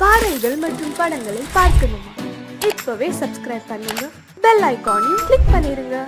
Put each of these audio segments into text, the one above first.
பாடல்கள் மற்றும் படங்களை பார்க்கணுமா? இப்பவே சப்ஸ்கிரைப் பண்ணுங்க, பெல் ஐகானையும் கிளிக் பண்ணிருங்க.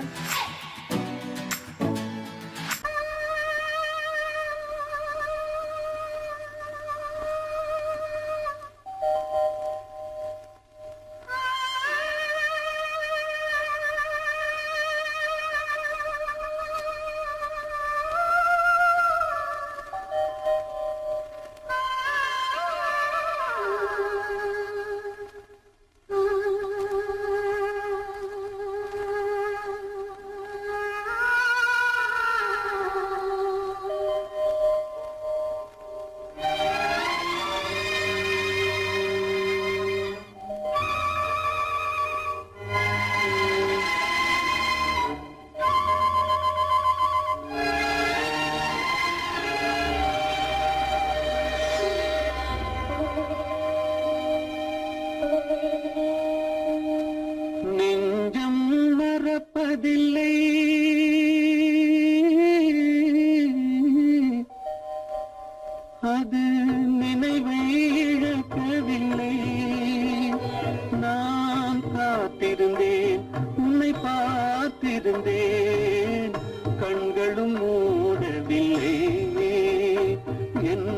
நெஞ்சம் மறப்பதில்லை, அது நினைவை இழக்கவில்லை. நான் காத்திருந்தேன், உன்னை பார்த்திருந்தேன், கண்களும் மூடவில்லை, என்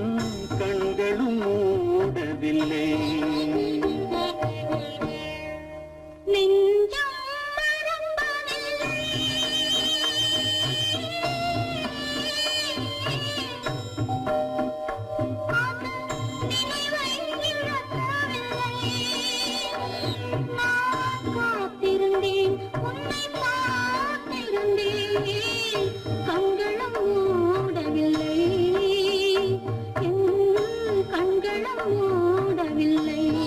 கண்களும் மூடவில்லை. கண்களும் மூடவில்லை, என் கண்களும் மூடவில்லை.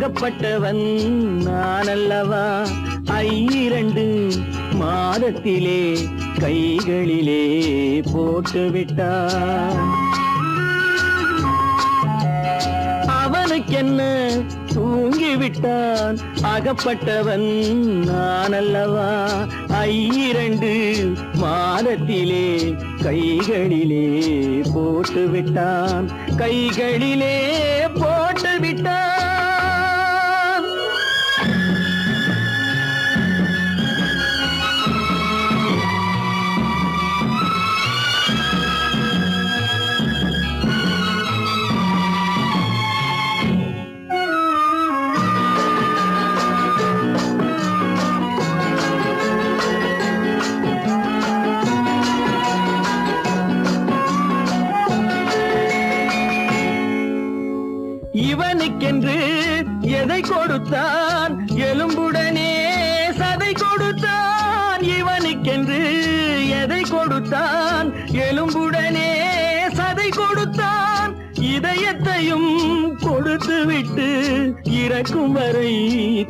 அகப்பட்டவன் நான் அல்லவா 2 மாதத்திலே கைகளிலே போட்டுவிட்டான். அவனுக்கென்ன தூங்கிவிட்டான், அகப்பட்டவன் நான் அல்லவா 2 மாதத்திலே கைகளிலே போட்டுவிட்டான், கைகளிலே போட்டுவிட்டான். இவனுக்கென்று எதை கொடுத்தான், எலும்புடனே சதை கொடுத்தான். இவனுக்கென்று எதை கொடுத்தான், எலும்புடனே சதை கொடுத்தான். இதயத்தையும் கொடுத்து விட்டு இறக்கும் வரை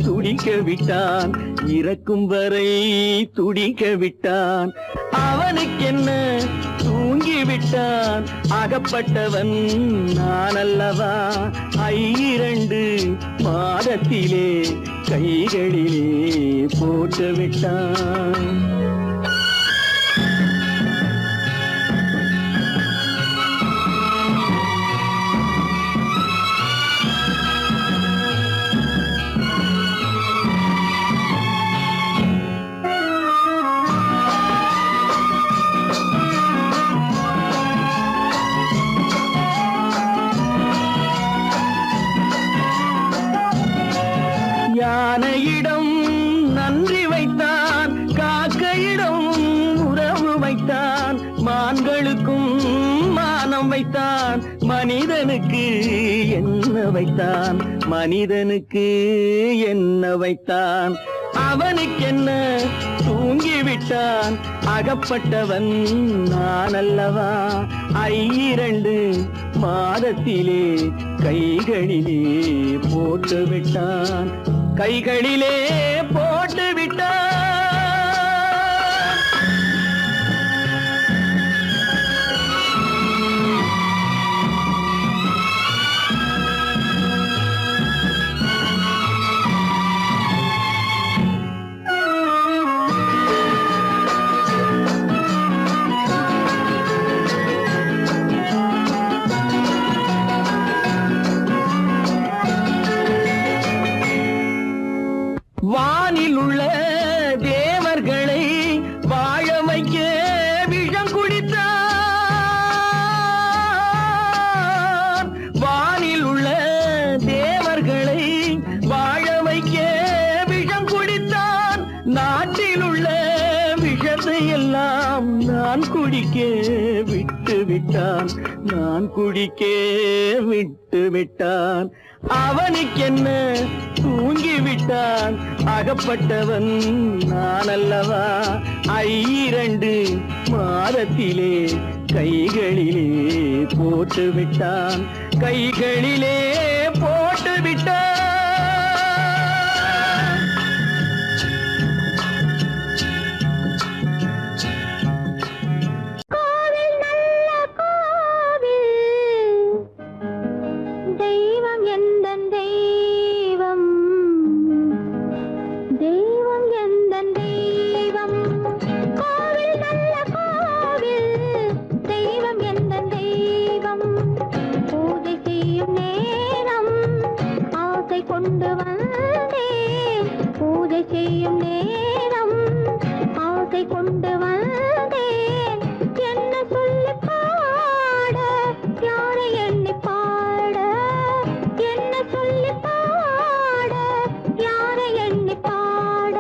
துடிக்க விட்டான், இறக்கும் வரை துடிக்க விட்டான். அவனுக்கென்ன தூங்கிவிட்டான், அகப்பட்டவன் நான் அல்லவா 2 மாதத்திலே கைகளிலே போட்டுவிட்டான். யானையிடம் நன்றி வைத்தான், காக்கையிடம் உறவு வைத்தான். மான்களுக்கும் மானம் வைத்தான், மனிதனுக்கு என்ன வைத்தான், மனிதனுக்கு என்ன வைத்தான். அவனுக்கென்ன தூங்கிவிட்டான், அகப்பட்டவன் நான் அல்லவா 2 மாதத்திலே கைகளிலே போட்டுவிட்டான், கைகளிலே போட்டுவிட்டான். வானில் உள்ள தேவர்களை வாழ வைக்க விஷம் குடித்தான். வானில் உள்ள தேவர்களை வாழ வைக்க விஷம் குடித்தான். நாட்டில் உள்ள விஷத்தை எல்லாம் நான் குடிக்க விட்டு விட்டான், நான் குடிக்க விட்டு விட்டான். அவனுக்கென்ன தூங்கிவிட்டான், அகப்பட்டவன் நான் அல்லவா 2 மாதத்திலே கைகளிலே போட்டுவிட்டான், கைகளிலே போட்டுவிட்டான். பாட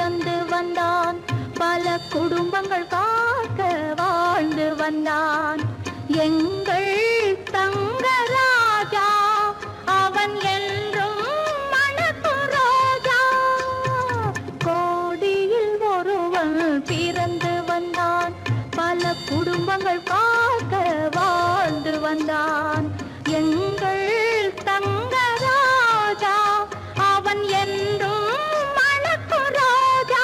பிறந்து வந்தான். பல குடும்பங்கள் காக்க வாழ்ந்து வந்தான். எங்கள் தங்கராஜா அவன் என்றும் மணக்கும் ரோஜா. கோடியில் ஒருவன் பிறந்து வந்தான். பல குடும்பங்கள் காக்க வாழ்ந்து வந்தான். எங்கள் தங்கராஜா அவன் என்றும் மணக்கும் ரோஜா.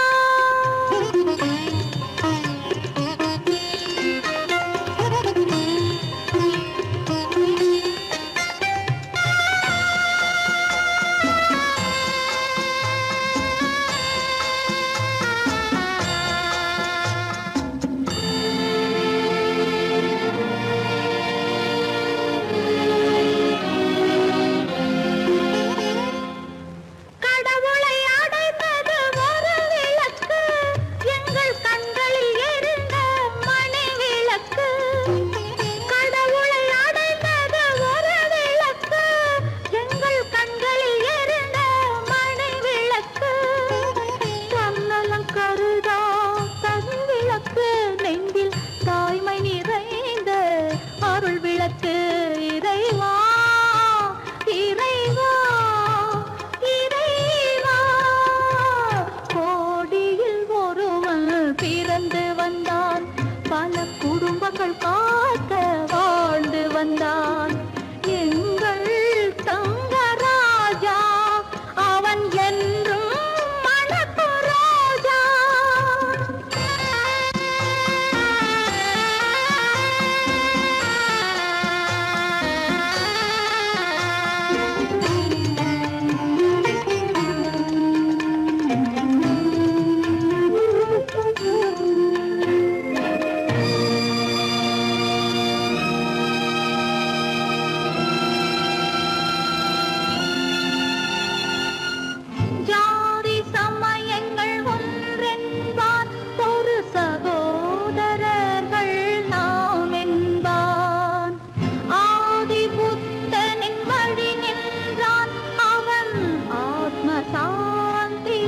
கடவுளை அடைந்தது ஒரு விளக்கு, எங்கள் கண்களில் எரிந்த மணி விளக்கு. கடவுளை அடைந்தது ஒரு விளக்கு, எங்கள் கண்களில் எரிந்த மணி விளக்கு. தன்னலம் கருதா தனி விளக்கு, நெஞ்சில் தாய்மை நிறைந்த அருள் விளக்கு. இறைவா இறைவா இறைவா, கோடியில் ஒருவன் பிறந்து வந்தான். பல குடும்பங்கள் காக்க வாழ்ந்து வந்தான். எங்கள் தங்கராஜா அவன் என்றும் மணக்கும் ரோஜா. ஜாதி சமயங்கள் ஒன்றென்பான், ஒரு சகோதரர்கள் நாம் என்பான். ஆதி புத்தனின் வழி நின்றான், அவன் ஆத்ம சாந்தி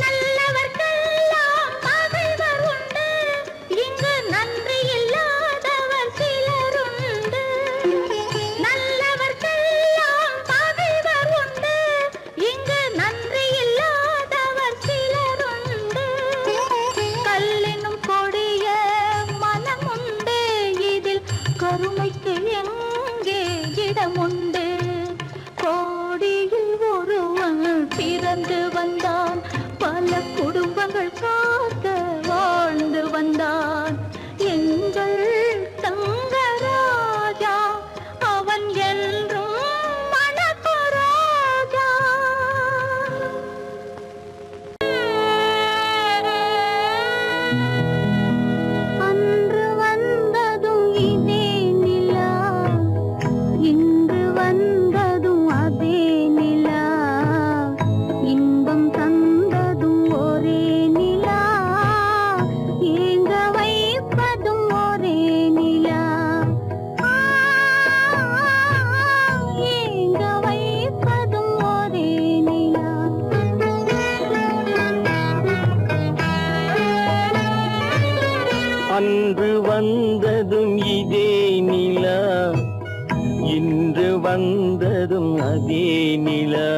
நல்லவர்க்கெல்லாம் பகைவர் உண்டு, இங்கு நன்றி இல்லாதவர் சிலருண்டு. நல்லவர்க்கெல்லாம் பகைவர் உண்டு, இங்கு நன்றி இல்லாதவர் சிலருண்டு. கல்லினும் கொடிய மனமுண்டு, இதில் கருணைக்கு எங்கே இடமுண்டு. கோடியில் ஒருவன் பிறந்து வந்தான். பல குடும்பங்கள் காக்க வாழ்ந்து வந்தான். எங்கள் தங்கராஜா அவன் என்றும் மணக்கும் ரோஜா. அன்று வந்ததும் இதே நிலா, இன்று வந்ததும் அதே நிலா. இன்பம் தந்ததும் ஒரே நிலா, ஏங்க வைப்பதும் ஒரே நிலா. ஏங்க வைப்பதும் ஒரே நிலா. அன்று வந்ததும் இதே நிலா, இன்று வந்ததும் அதே நிலா.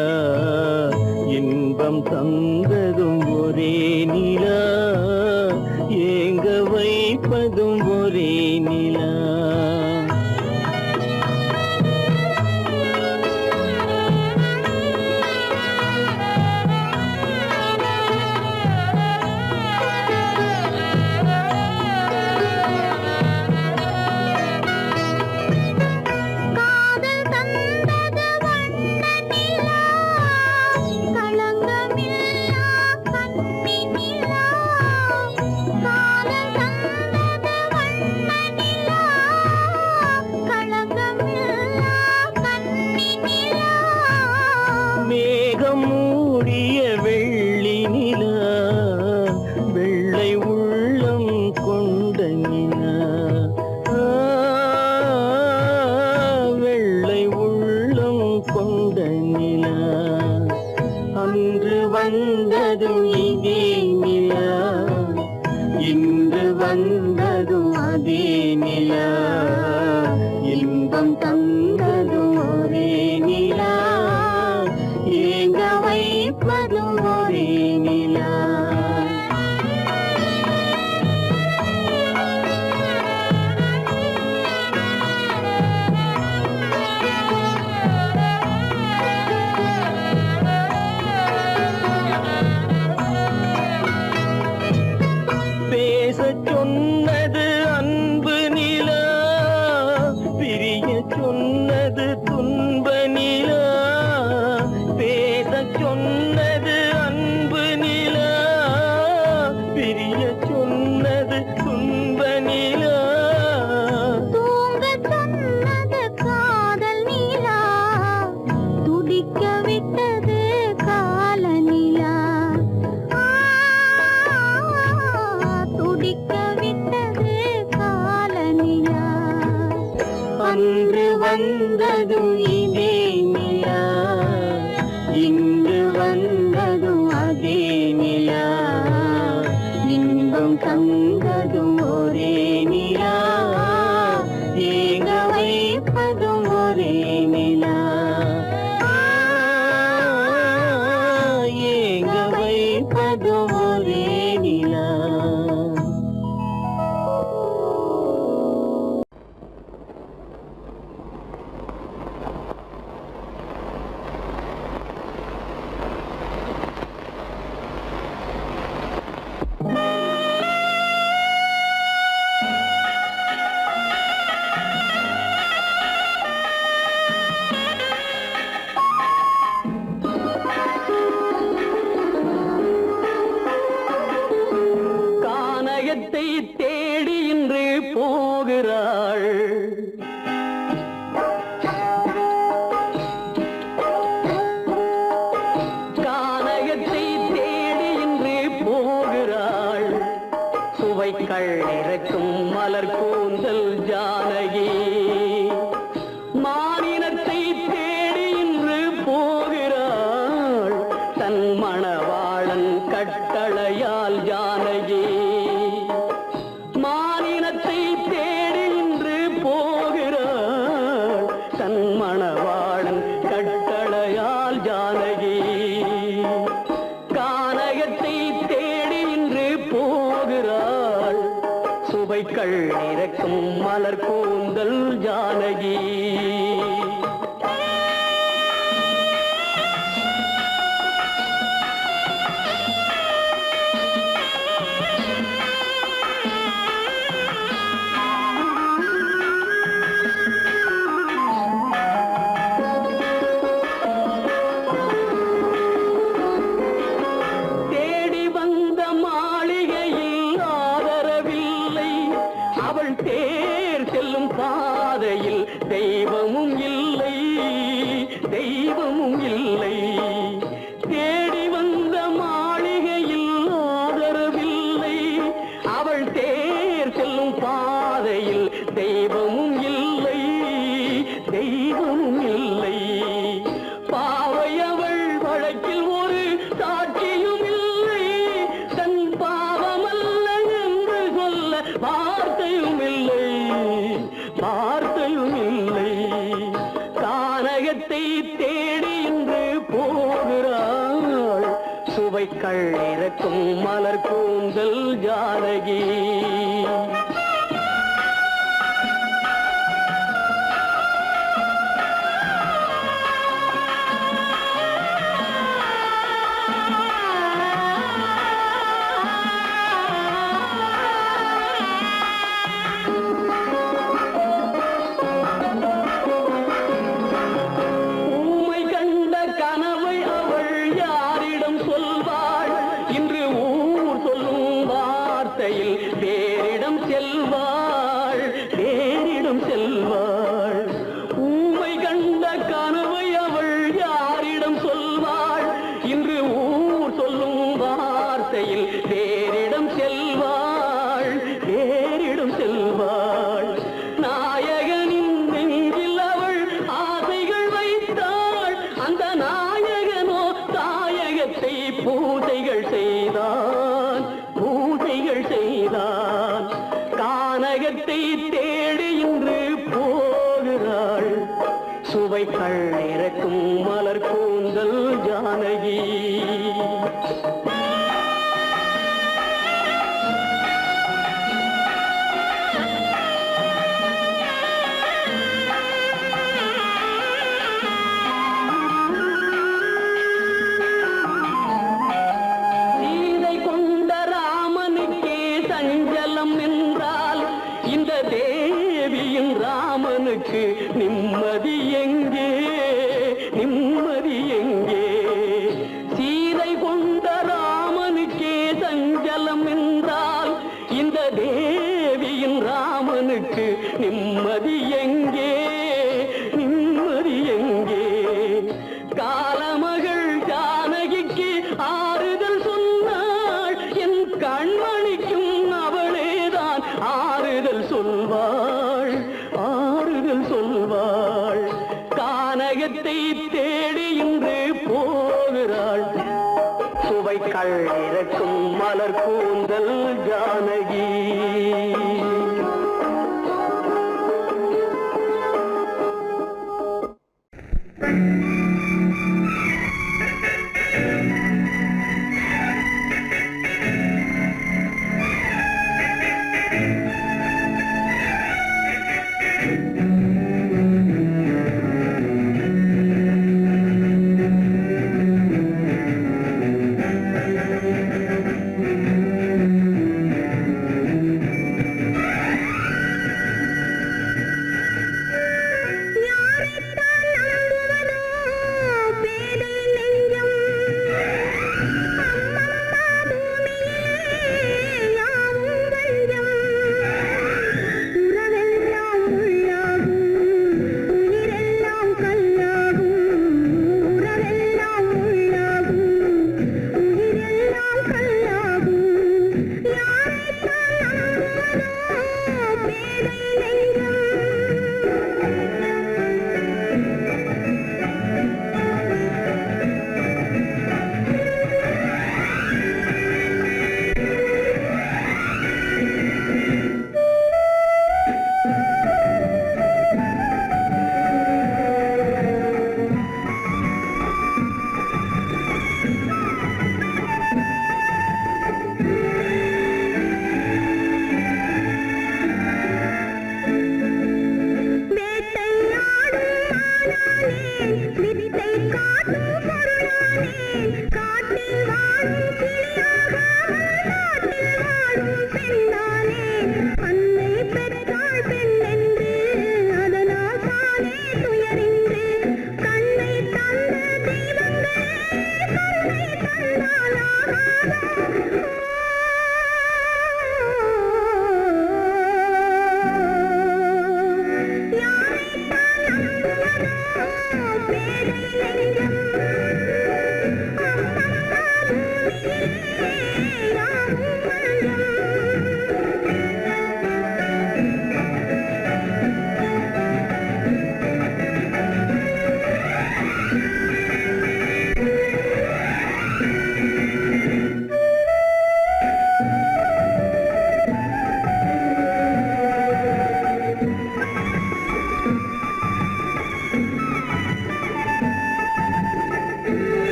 இன்பம் தந்ததும் ஒரே நிலா, ஏங்க வைப்பதும் ஒரே நிலா. காதல் தந்தது வண்ண நிலா, களங்கமில்லா கன்னி நிலா. வந்ததும் இதே நிலா, இன்று வந்ததும் அதே நிலா, இன்பம் தந்ததும் ஒரே நிலா, ஏங்க வைப்பதும் ஒரே நிலா. பேசச் சொன்னது அன்பு நிலா, பிரிய சொன்னது துன்ப நிலா. பேசச் சொன்னது அன்பு நிலா, பிரிய சொன்னது துன்ப நிலா. தூங்கச் சொன்னது காதல் நிலா, துடிக்க விட்டது கால நிலா. துடிக்க விட்டது கால நிலா. அன்று வந்ததும் இதே நிலா, இன்று வந்ததும் அதே நிலா, இன்பம் தந்ததும் ஒரே நிலா, ஏங்க வைப்பதும் ஒரே நிலா. ஏங்க வைப்பதும் ஒரே நிலா. கானகத்தை தேடி இன்று போகிறாள், கானகத்தை தேடி இன்று போகிறாள். சுவைக்கள் இறக்கும் மலர் கூந்தல் ஜானகி, மானினத்தை தேடி இன்று போகிறாள். தன் மணவாளன் கட்டளையால் ஜானகி, மானினத்தை தேடி இன்று போகிறாள். தன் மணவாளன் கட்டளையால் ஜானகி, கானகத்தை தேடி இன்று போகிறாள். சுவைக்கள் இறக்கும் மலர் கூந்தல் ஜானகி. தேடி வந்த மாளிகையில் ஆதரவில்லை, அவள் தேர் செல்லும் பாதையில் தெய்வமும் இல்லை, தெய்வமும் இல்லை. தேடி வந்த மாளிகையில் ஆதரவில்லை, அவள் தேர் செல்லும் பாதையில் தெய்வமும் இல்லை, தெய்வமும் இல்லை. பாவை அவள் வழக்கில் ஒரு சாட்சியும் இல்லை, தன் பாவமல்ல என்று சொல்ல வார்த்தையும் இல்லை, வார்த்தையும் இல்லை. கானகத்தை தேடி இன்று போகிறாள். சுவைக்கள் இறக்கும் மலர் கூந்தல் ஜானகி. ஊமை கண்ட கனவை அவள் யாரிடம் சொல்வாள்? இன்று ஊர் சொல்லும் வார்த்தையில் வேறிடம் செல்வாள், வேறிடம் செல்வாள். ஊமை கண்ட கனவை அவள் யாரிடம் சொல்வாள்? இன்று ஊர் சொல்லும் வார்த்தையில் வேறிடம் செல்வாள், வேறிடம் செல்வாள். நாயகனின் நெஞ்சில் அவள் ஆசைகள் வைத்தாள், அந்த நாயகனோ தாயகத்தை பூசைகள் செய் சுவைகள் இறக்கும் மலர் கூந்தல் ஜானகி. சீதை கொண்ட ராமனுக்கே சஞ்சலம் என்றால் இந்த தேவியின் ராமனுக்கு நிம்மதி எங்கே, நிம்மதி எங்கே? சீதை கொண்ட ராமனுக்கே சஞ்சலம் என்றால் இந்த தேவியின் ராமனுக்கு நிம்மதி எங்கே, நிம்மதி எங்கே? காலமகள் ஜானகிக்கு ஆறுதல் சொன்னாள், என் கண்மணிக்கும் அவளேதான் ஆறுதல் சொல்வாள், ஆறுதல் சொல்வாள். கானகத்தை தேடி இன்று போகிறாள், சுவைகள் இறக்கும் மலர் கூந்தல் ஜானகி.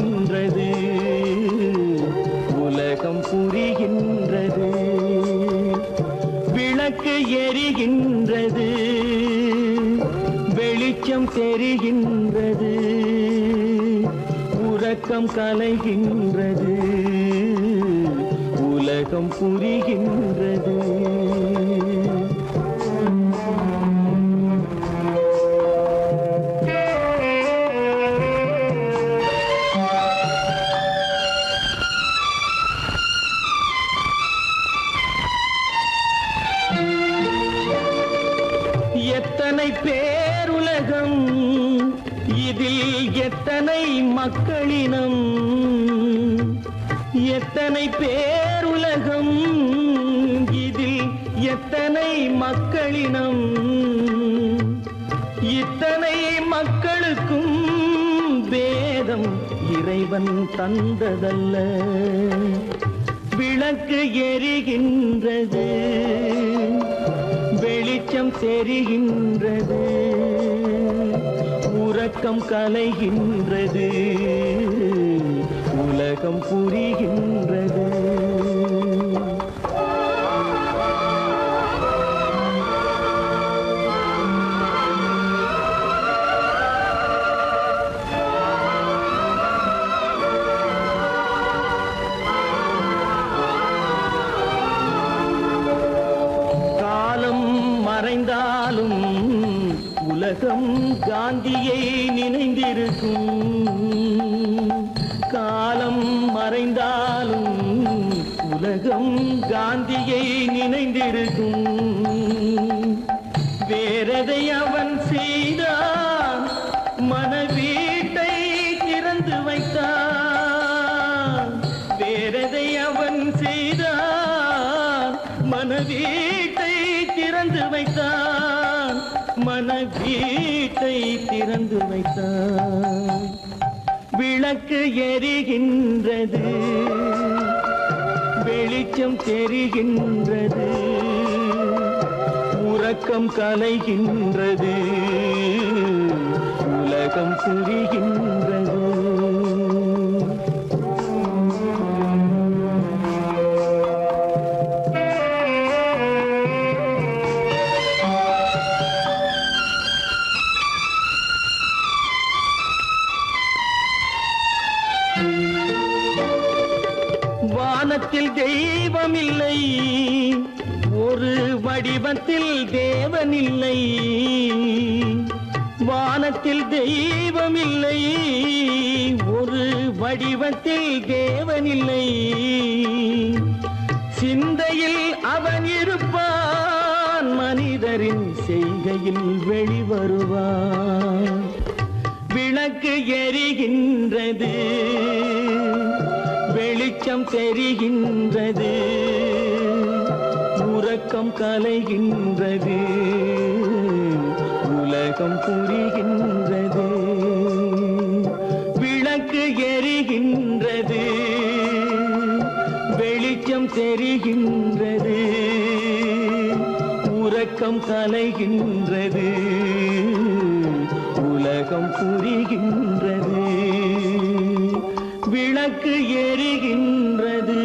கலைகின்றது, உலகம் புரிகின்றது. விளக்கு எரிகின்றது, வெளிச்சம் தெரிகின்றது, உறக்கம் கலைகின்றது, உலகம் புரிகின்றது. எத்தனை பேருலகம், இதில் எத்தனை மக்களினம், எத்தனை பேருலகம், இதில் எத்தனை மக்களினம், இத்தனை மக்களுக்கும் வேதம் இறைவன் தந்ததல்ல. விளக்கு எரிகின்றது, வெளிச்சம் தெரிகின்றது, உறக்கம் கலைகின்றது, உலகம் புரிகின்றது. மறைந்தாலும் உலகம் காந்தியை நினைந்திருக்கும். காலம் மறைந்தாலும் உலகம் காந்தியை நினைந்திருக்கும். வேறதை அவன் செய்தான், மனவீட்டை திறந்து வைத்தான். வேறதை அவன் செய்தான், மனவீட்டை திறந்து வைத்தான், மனவீட்டை திறந்து வைத்தான். விளக்கு எரிகின்றது, வெளிச்சம் தெரிகின்றது, உறக்கம் கலைகின்றது, உலகம் புரிகின்றது. வானத்தில் தெய்வம் இல்லை, ஒரு வடிவத்தில் தேவன் இல்லை. வானத்தில் தெய்வம் இல்லை, ஒரு வடிவத்தில் தேவன் இல்லை. சிந்தையில் அவன் இருப்பான், மனிதரின் செய்கையில் வெளிவருவான். விளக்கு எரிகின்றது, வெளிச்சம் தெரிகின்றது, உறக்கம் கலைகின்றது, உலகம் புரிகின்றது. விளக்கு எரிகின்றது, வெளிச்சம் தெரிகின்றது, உறக்கம் கலைகின்றது, உலகம் புரிகின்றது. விளக்கு எரிகின்றது.